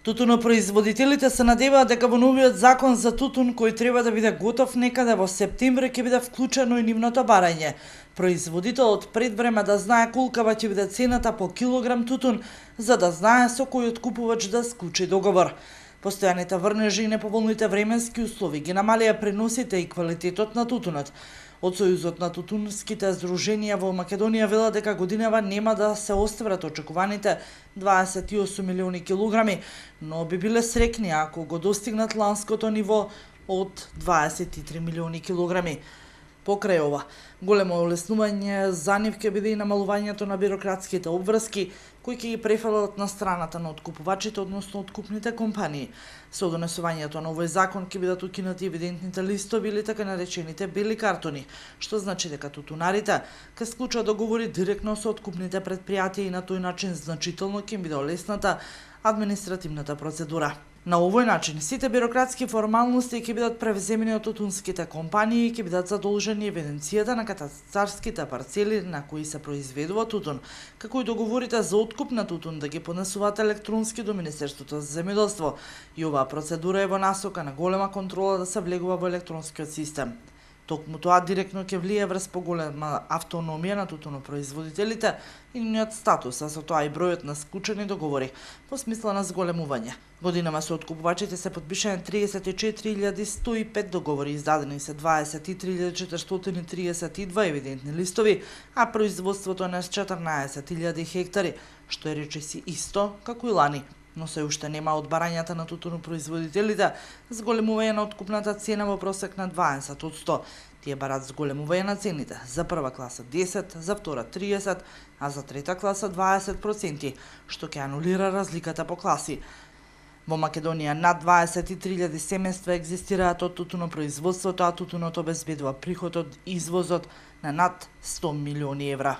Тутунопроизводителите се надеваат дека во новиот закон за тутун, кој треба да биде готов некаде во септември, ќе биде вклучено и нивното барање. Производителот пред време да знае колкава ќе биде цената по килограм тутун, за да знае со кој откупувач да склучи договор. Постојаните врнежи и неповолните временски услови ги намалија преносите и квалитетот на тутунот. Од Сојузот на тутунските здруженија во Македонија велат дека годинава нема да се остварат очекуваните 28 милиони килограми, но би биле срекни ако го достигнат ланското ниво од 23 милиони килограми. Покрај ова, големо олеснување за нив ќе биде и намалувањето на бирократските обврски, кои ќе ги префалат на страната на откупувачите, односно откупните компании. Со донесувањето на овој закон ќе бидат укинати евидентните листови или така наречените бели картони, што значи дека тутунарите ќе склучат договори директно со откупните претпријатија и на тој начин значително ќе им биде олесната административната процедура. На овој начин, сите бирократски формалности ќе бидат превземени од тутунските компании и ќе бидат задолжени евиденцијата на катастарските парцели на кои се произведува тутун, како и договорите за откуп на тутун да ги поднесуваат електронски до Министерството за земјоделство. И оваа процедура е во насока на голема контрола да се влегува во електронскиот систем. Токму тоа директно ќе влие врз поголема автономија на тутунопроизводителите и нивниот статус, а со тоа и бројот на склучени договори во смисла на зголемување. Годинама со откупувачите се подпишани 34.105 договори, издадени се 23.432 евидентни листови, а производството на 14.000 хектари, што е речиси исто како и лани. Но се уште нема од барањата на тутунопроизводителите зголемување на откупната цена во просек на 20%. Тие барат зголемување на цените за прва класа 10, за втора 30, а за трета класа 20%, што ќе анулира разликата по класи. Во Македонија над 23.000 семејства екзистираат од тутунопроизводството, а тутунот обезбедува приход од извозот на над 100 милиони евра.